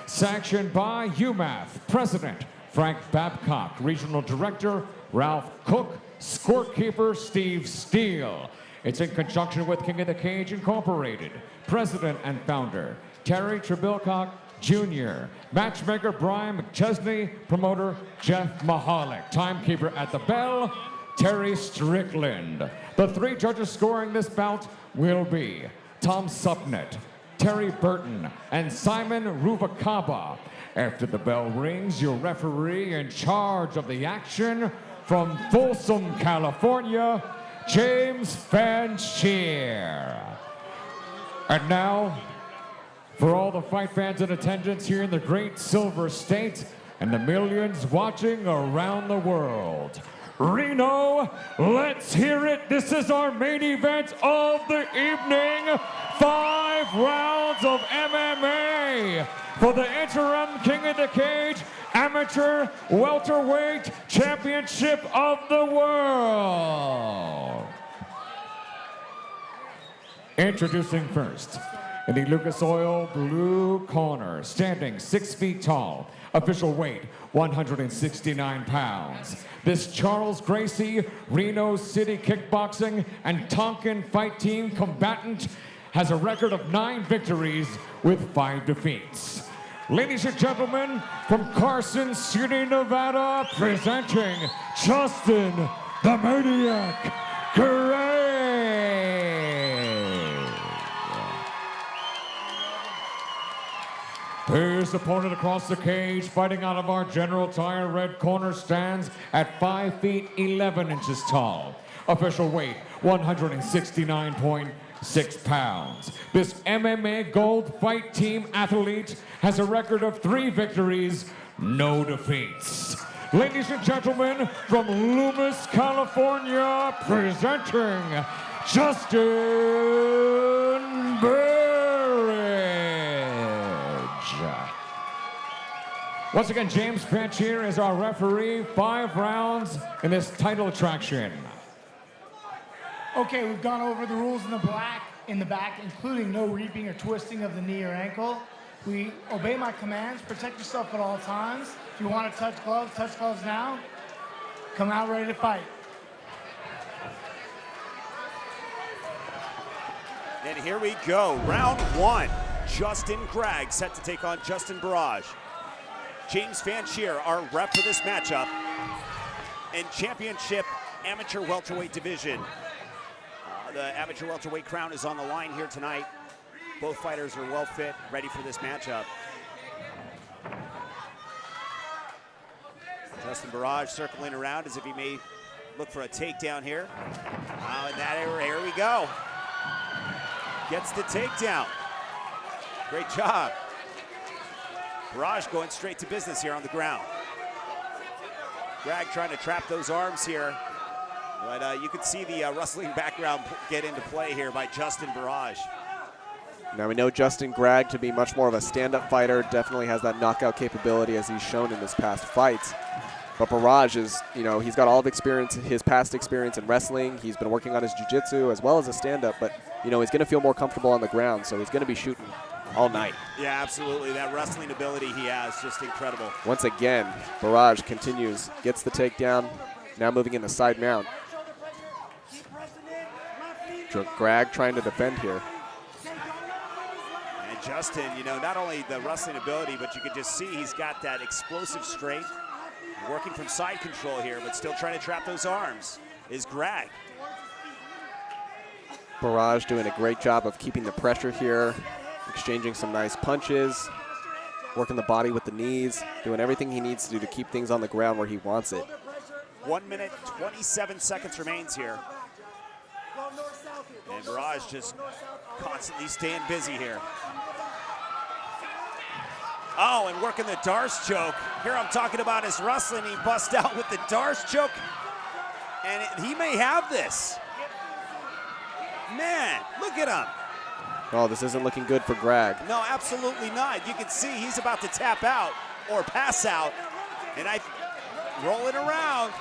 Sanctioned by UMAF President Frank Babcock, Regional Director Ralph Cook, Scorekeeper Steve Steele. It's in conjunction with King of the Cage Incorporated, President and Founder Terry Trebilcock Jr., Matchmaker Brian McChesney, Promoter Jeff Mahalik, Timekeeper at the bell, Terry Strickland. The 3 judges scoring this bout will be Tom Supnet, Terry Burton, and Simon Ruvacaba. After the bell rings, your referee in charge of the action from Folsom, California, James Banchier. And now, for all the fight fans in attendance here in the great Silver State and the millions watching around the world. Reno, let's hear it. This is our main event of the evening. 5 rounds of MMA for the interim King of the Cage Amateur Welterweight Championship of the World. Introducing first, in the Lucas Oil blue corner, standing 6 feet tall, official weight 169 pounds. This Charles Gracie, Reno City Kickboxing and Tonkin Fight Team combatant has a record of 9 victories with 5 defeats. Ladies and gentlemen, from Carson City, Nevada, presenting Justin the Maniac Gragg. His opponent across the cage, fighting out of our General Tire red corner, stands at 5 feet 11 inches tall. Official weight 169.6 pounds. This MMA Gold Fight Team athlete has a record of 3 victories, no defeats. Ladies and gentlemen, from Loomis, California, presenting Justin Burrage. Once again, James Banchier is our referee. 5 rounds in this title attraction. Okay, we've gone over the rules in the back, including no reaping or twisting of the knee or ankle. We obey my commands. Protect yourself at all times. If you want to touch gloves now. Come out ready to fight. And here we go, round one. Justin Gragg set to take on Justin Burrage. James Fanchier, our rep for this matchup. And championship amateur welterweight division. The amateur welterweight crown is on the line here tonight. Both fighters are well fit, ready for this matchup. Justin Burrage circling around as if he may look for a takedown here. In that area, here we go. Gets the takedown. Great job. Burrage going straight to business here on the ground. Gragg trying to trap those arms here. But you can see the wrestling background get into play here by Justin Burrage. Now we know Justin Gragg to be much more of a stand-up fighter, definitely has that knockout capability as he's shown in his past fights. But Burrage is, he's got all of his past experience in wrestling. He's been working on his jiu-jitsu as well as a stand-up, but he's going to feel more comfortable on the ground, so he's going to be shooting all night. Yeah, absolutely. That wrestling ability he has, just incredible. Once again, Burrage continues, gets the takedown, now moving in the side mount. Gragg trying to defend here. And Justin, not only the wrestling ability, but you can just see he's got that explosive strength, working from side control here, but still trying to trap those arms, is Gragg. Burrage doing a great job of keeping the pressure here, exchanging some nice punches, working the body with the knees, doing everything he needs to do to keep things on the ground where he wants it. 1 minute, 27 seconds remains here. And Burrage just constantly staying busy here. Oh, and working the Darce choke. Here I'm talking about his wrestling. He busts out with the Darce choke. And he may have this. Man, look at him. Oh, this isn't looking good for Gragg. No, absolutely not. You can see he's about to tap out or pass out. And roll it around.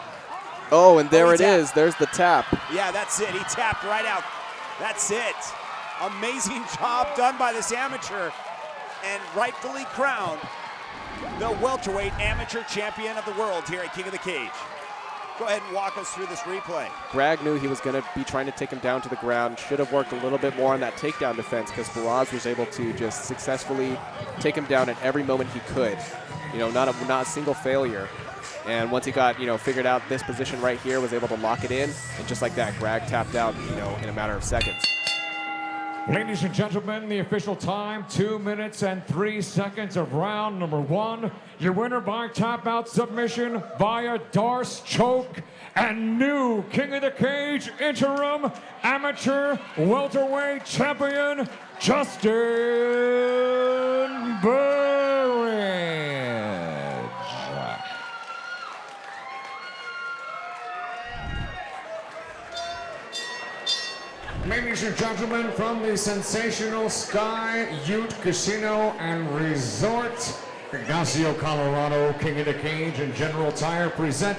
Oh, and there it is. There's the tap. Yeah, that's it. He tapped right out. That's it. Amazing job done by this amateur, and rightfully crowned the welterweight amateur champion of the world here at King of the Cage. Go ahead and walk us through this replay. Gragg knew he was going to be trying to take him down to the ground. Should have worked a little bit more on that takedown defense because Burrage was able to just successfully take him down at every moment he could. Not a single failure. And once he got, figured out this position right here, was able to lock it in, and just like that, Gragg tapped out, in a matter of seconds. Ladies and gentlemen, the official time, 2 minutes and 3 seconds of round number one. Your winner by tap out submission via Darce choke and new King of the Cage interim amateur welterweight champion, Justin Burrage. Ladies and gentlemen, from the sensational Sky Ute Casino and Resort, Ignacio, Colorado, King of the Cage and General Tire present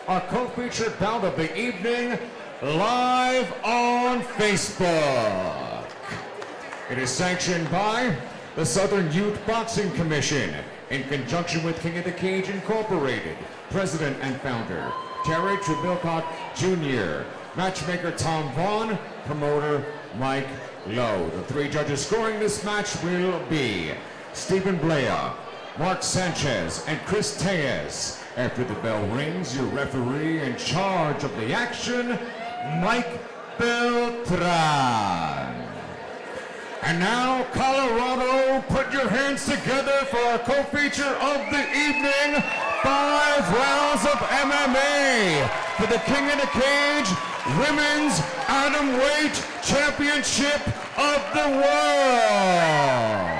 our co-featured bout of the evening live on Facebook. It is sanctioned by the Southern Youth Boxing Commission in conjunction with King of the Cage Incorporated, President and Founder Terry Trebilcock Jr., Matchmaker Tom Vaughn, promoter Mike Lowe. The three judges scoring this match will be Stephen Blea, Mark Sanchez, and Chris Tejas. After the bell rings, your referee in charge of the action, Mike Beltran. And now, Colorado, put your hands together for our co-feature of the evening, 5 rounds of MMA for the King of the Cage Women's Atomweight Championship of the World.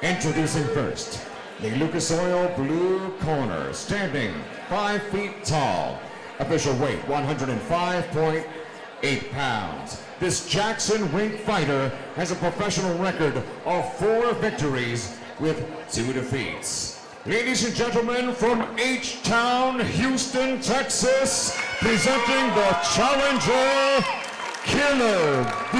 Introducing first, the Lucas Oil Blue Corner, standing 5 feet tall, official weight 105.8 pounds. This Jackson Wink fighter has a professional record of 4 victories with 2 defeats. Ladies and gentlemen, from H-Town, Houston, Texas, presenting the challenger, Killer B.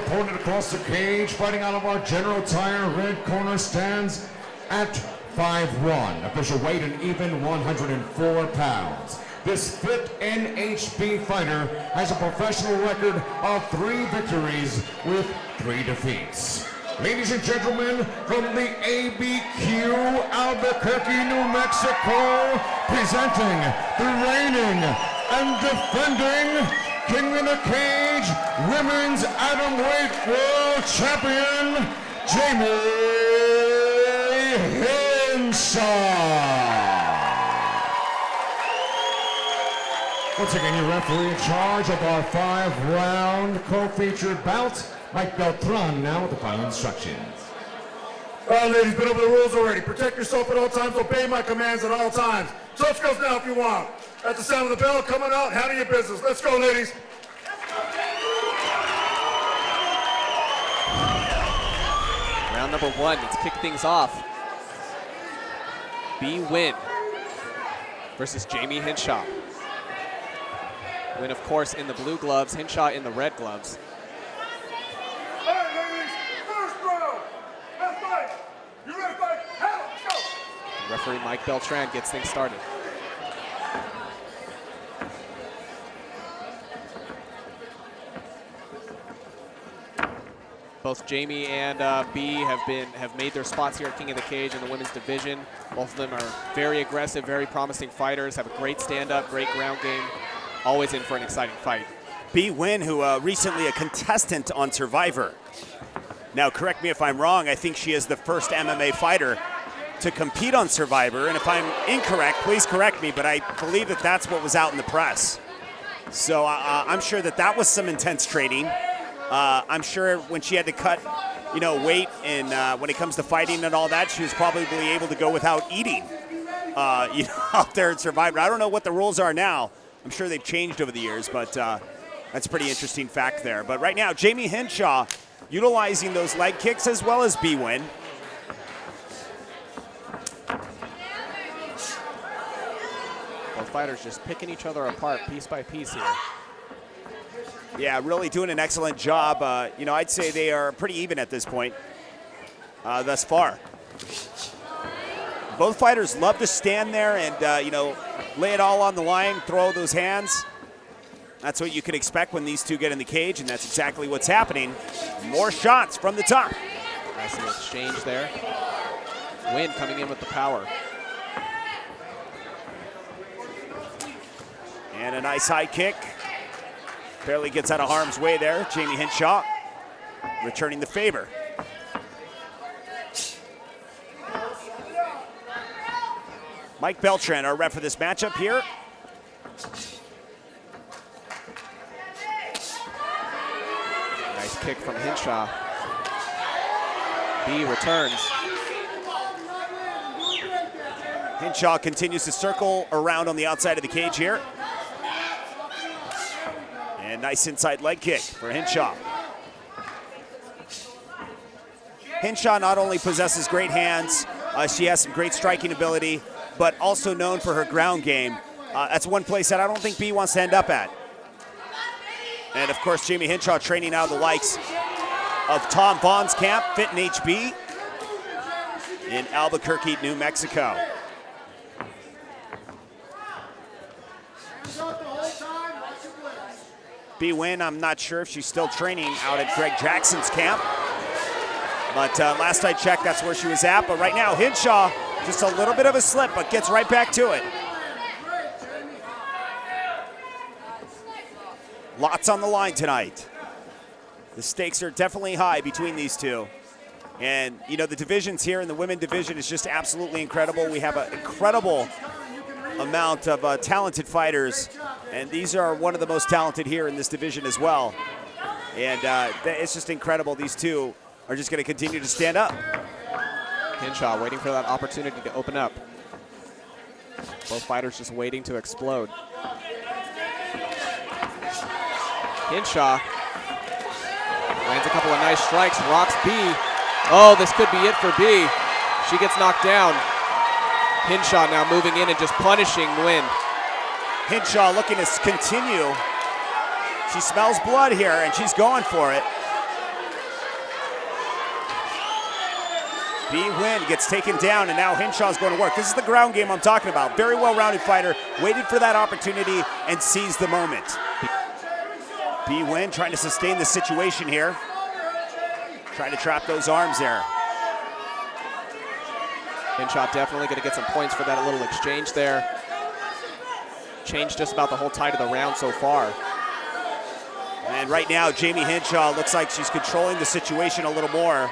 opponent across the cage, fighting out of our General Tire red corner, stands at 5'1", official weight an even 104 pounds. This fit NHB fighter has a professional record of 3 victories with 3 defeats. Ladies and gentlemen, from the ABQ Albuquerque, New Mexico, presenting the reigning and defending King in the Cage Women's Atomweight World Champion, Jamie Henshaw. Once again, your referee in charge of our 5-round co-featured bout, Mike Beltran, now with the final instructions. All right, ladies, been over the rules already. Protect yourself at all times, obey my commands at all times. Touch goes now if you want. At the sound of the bell, coming out, handle your business. Let's go, ladies. Round number 1, let's kick things off. Win versus Jamie Henshaw. Win, of course, in the blue gloves, Henshaw in the red gloves. All right, ladies, first round. Let's fight. You ready to fight? Hell, let's go. Referee Mike Beltran gets things started. Both Jamie and B have made their spots here at King of the Cage in the women's division. Both of them are very aggressive, very promising fighters, have a great stand-up, great ground game. Always in for an exciting fight. Win, who recently a contestant on Survivor. Now, correct me if I'm wrong, I think she is the first MMA fighter to compete on Survivor, and if I'm incorrect, please correct me, but I believe that that's what was out in the press. So I'm sure that that was some intense training. I'm sure when she had to cut, weight and when it comes to fighting and all that, she was probably able to go without eating, out there at Survivor. I don't know what the rules are now. I'm sure they've changed over the years, but that's a pretty interesting fact there. But right now, Jamie Henshaw utilizing those leg kicks as well as Win. Both fighters just picking each other apart piece by piece here. Yeah, really doing an excellent job. I'd say they are pretty even at this point thus far. Both fighters love to stand there and, lay it all on the line, throw those hands. That's what you can expect when these two get in the cage, and that's exactly what's happening. More shots from the top. Nice little exchange there. Win coming in with the power. And a nice high kick. Barely gets out of harm's way there. Jamie Henshaw returning the favor. Mike Beltran, our ref for this matchup here. Nice kick from Henshaw. B returns. Henshaw continues to circle around on the outside of the cage here. And nice inside leg kick for Henshaw. Henshaw not only possesses great hands, she has some great striking ability, but also known for her ground game. That's one place that I don't think B wants to end up at. And of course, Jamie Henshaw training out of the likes of Tom Vaughn's camp, Fit in HB, in Albuquerque, New Mexico. B-Win, I'm not sure if she's still training out at Greg Jackson's camp. But last I checked, that's where she was at. But right now, Henshaw, just a little bit of a slip, but gets right back to it. Lots on the line tonight. The stakes are definitely high between these two. And, the divisions here in the women division is just absolutely incredible. We have an incredible amount of talented fighters, and these are one of the most talented here in this division as well. And it's just incredible. These two are just going to continue to stand up. Henshaw waiting for that opportunity to open up. Both fighters just waiting to explode. Henshaw lands a couple of nice strikes, rocks B. Oh, this could be it for B. She gets knocked down. Henshaw now moving in and just punishing Win. Henshaw looking to continue. She smells blood here, and she's going for it. B Win gets taken down, and now Henshaw's going to work. This is the ground game I'm talking about. Very well-rounded fighter, waited for that opportunity and seized the moment. B Win trying to sustain the situation here. Trying to trap those arms there. Henshaw definitely going to get some points for that little exchange there. Changed just about the whole tide of the round so far. And right now, Jamie Henshaw looks like she's controlling the situation a little more.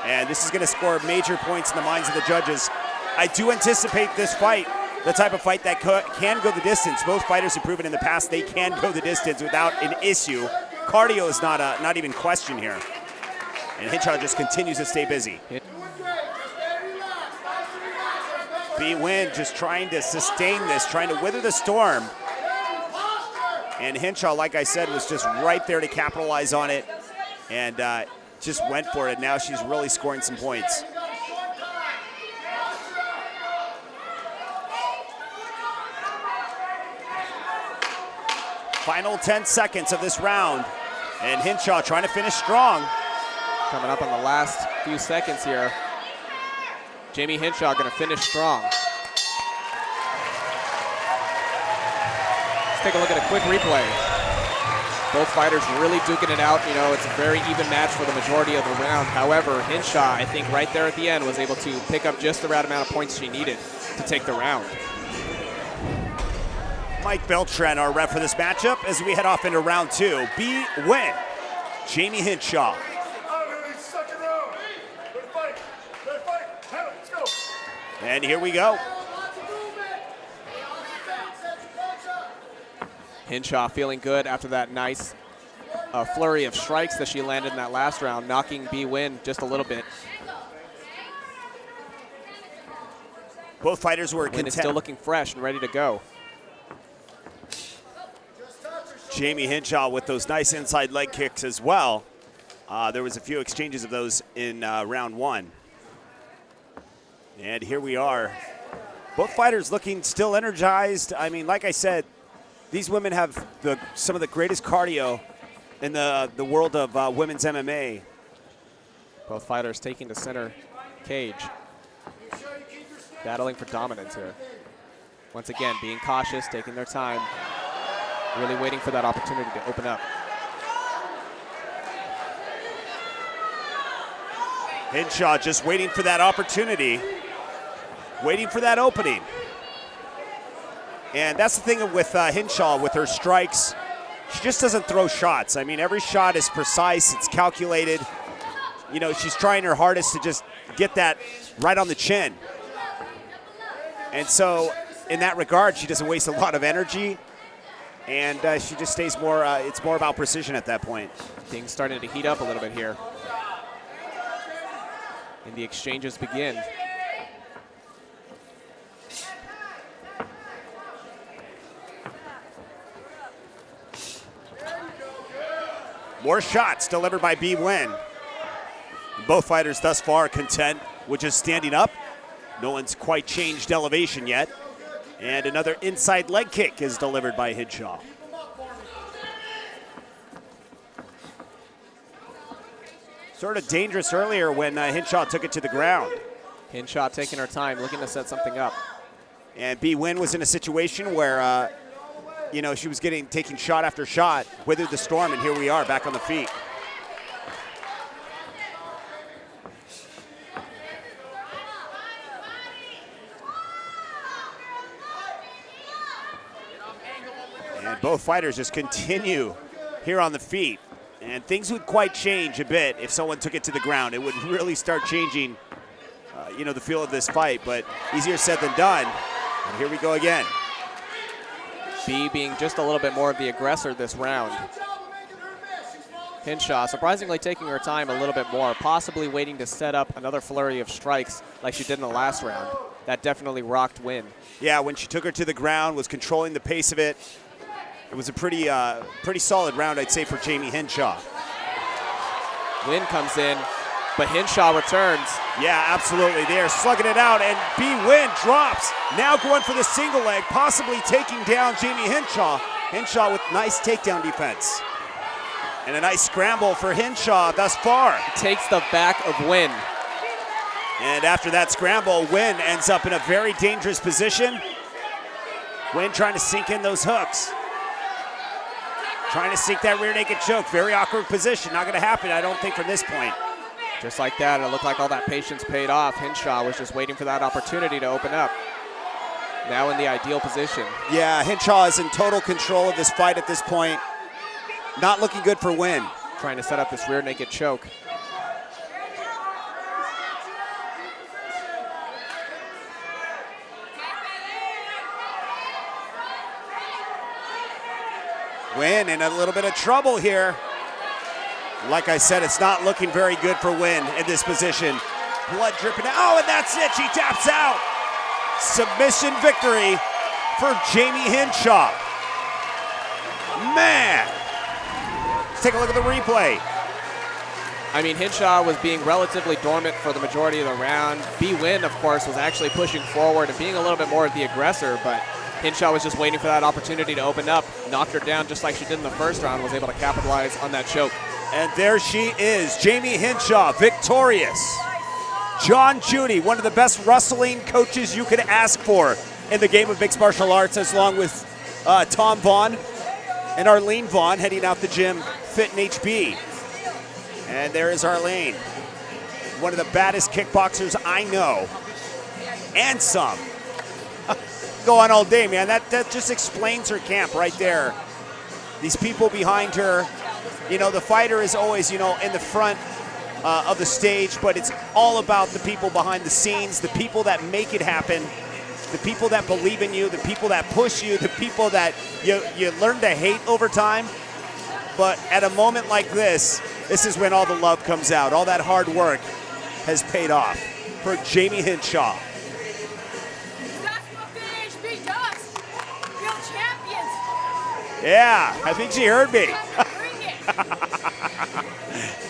And this is going to score major points in the minds of the judges. I do anticipate this fight, the type of fight that can go the distance. Both fighters have proven in the past they can go the distance without an issue. Cardio is not even questioned here. And Henshaw just continues to stay busy. B Win just trying to sustain this, trying to weather the storm. And Henshaw, like I said, was just right there to capitalize on it and just went for it. Now she's really scoring some points. Final 10 seconds of this round, and Henshaw trying to finish strong. Coming up on the last few seconds here. Jamie Henshaw going to finish strong. Let's take a look at a quick replay. Both fighters really duking it out. You know, it's a very even match for the majority of the round. However, Henshaw, I think right there at the end, was able to pick up just the right amount of points she needed to take the round. Mike Beltran, our ref for this matchup, as we head off into round 2. B Win, Jamie Henshaw. And here we go. Henshaw feeling good after that nice flurry of strikes that she landed in that last round, knocking B Win just a little bit. Both fighters were Win is still looking fresh and ready to go. Jamie Henshaw with those nice inside leg kicks as well. There was a few exchanges of those in round 1. And here we are. Both fighters looking still energized. I mean, like I said, these women have some of the greatest cardio in the world of women's MMA. Both fighters taking the center cage. Battling for dominance here. Once again, being cautious, taking their time. Really waiting for that opportunity to open up. Henshaw just waiting for that opportunity. Waiting for that opening. And that's the thing with Henshaw, with her strikes. She just doesn't throw shots. I mean, every shot is precise, it's calculated. You know, she's trying her hardest to just get that right on the chin. And so, in that regard, she doesn't waste a lot of energy. And she just stays more, it's more about precision at that point. Things starting to heat up a little bit here. And the exchanges begin. More shots delivered by B Win. Both fighters thus far content with just standing up. No one's quite changed elevation yet. And another inside leg kick is delivered by Henshaw. Sort of dangerous earlier when Henshaw took it to the ground. Henshaw taking her time, looking to set something up. And B Win was in a situation where you know, she was taking shot after shot, weathered the storm, and here we are back on the feet. And both fighters just continue here on the feet. And things would quite change a bit if someone took it to the ground. It would really start changing, you know, the feel of this fight, but easier said than done. And here we go again. B being just a little bit more of the aggressor this round. Henshaw surprisingly taking her time a little bit more, possibly waiting to set up another flurry of strikes like she did in the last round. That definitely rocked Win. Yeah, when she took her to the ground, was controlling the pace of it. It was a pretty solid round, I'd say, for Jamie Henshaw. Win comes in, but Henshaw returns. Yeah, absolutely. They are slugging it out, and B Win drops. Now going for the single leg, possibly taking down Jamie Henshaw. Henshaw with nice takedown defense. And a nice scramble for Henshaw thus far. Takes the back of Win. And after that scramble, Wynn ends up in a very dangerous position. Wynn trying to sink in those hooks. Trying to sink that rear naked choke. Very awkward position. Not going to happen, I don't think, from this point. Just like that, it looked like all that patience paid off. Henshaw was just waiting for that opportunity to open up. Now in the ideal position. Yeah, Henshaw is in total control of this fight at this point. Not looking good for Wynn. Trying to set up this rear naked choke. Wynn in a little bit of trouble here. Like I said, it's not looking very good for Wynn in this position. Blood dripping out. Oh, and that's it. She taps out. Submission victory for Jamie Henshaw. Man. Let's take a look at the replay. I mean, Henshaw was being relatively dormant for the majority of the round. B-Wynn, of course, was actually pushing forward and being a little bit more the aggressor, but Henshaw was just waiting for that opportunity to open up, knocked her down just like she did in the first round, was able to capitalize on that choke. And there she is, Jamie Henshaw, victorious. John Judy, one of the best wrestling coaches you could ask for in the game of mixed martial arts, as along with Tom Vaughn and Arlene Vaughn heading out the gym, Fit and HB. And there is Arlene, one of the baddest kickboxers I know, and some. Go on all day, man. That just explains her camp right there. These people behind her. You know, the fighter is always, you know, in the front of the stage, but it's all about the people behind the scenes, the people that make it happen, the people that believe in you, the people that push you, the people that you learn to hate over time. But at a moment like this is when all the love comes out. All that hard work has paid off for Jamie Henshaw. Yeah, I think she heard me.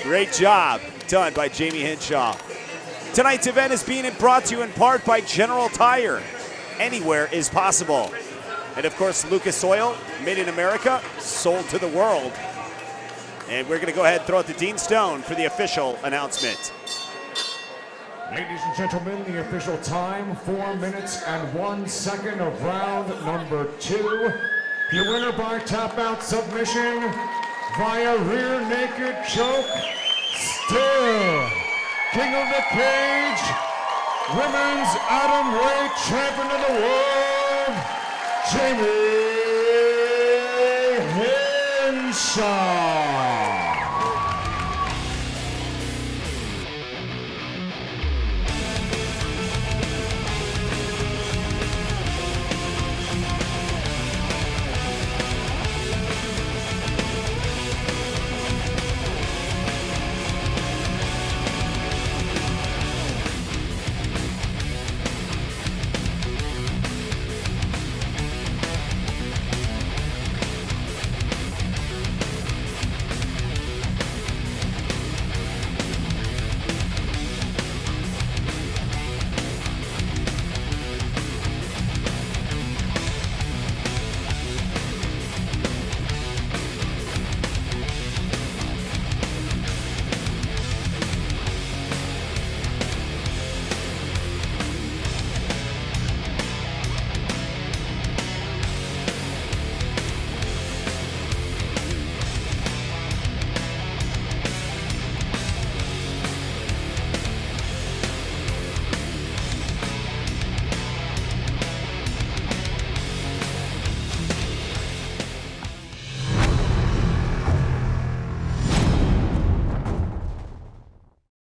Great job done by Jamie Henshaw. Tonight's event is being brought to you in part by General Tire. Anywhere is possible. And of course, Lucas Oil, made in America, sold to the world. And we're gonna go ahead and throw out to Dean Stone for the official announcement. Ladies and gentlemen, the official time, 4 minutes and 1 second of round number 2. Your winner by tap out submission via rear naked choke, still king of the cage, women's atomweight champion of the world, Jamie Henshaw.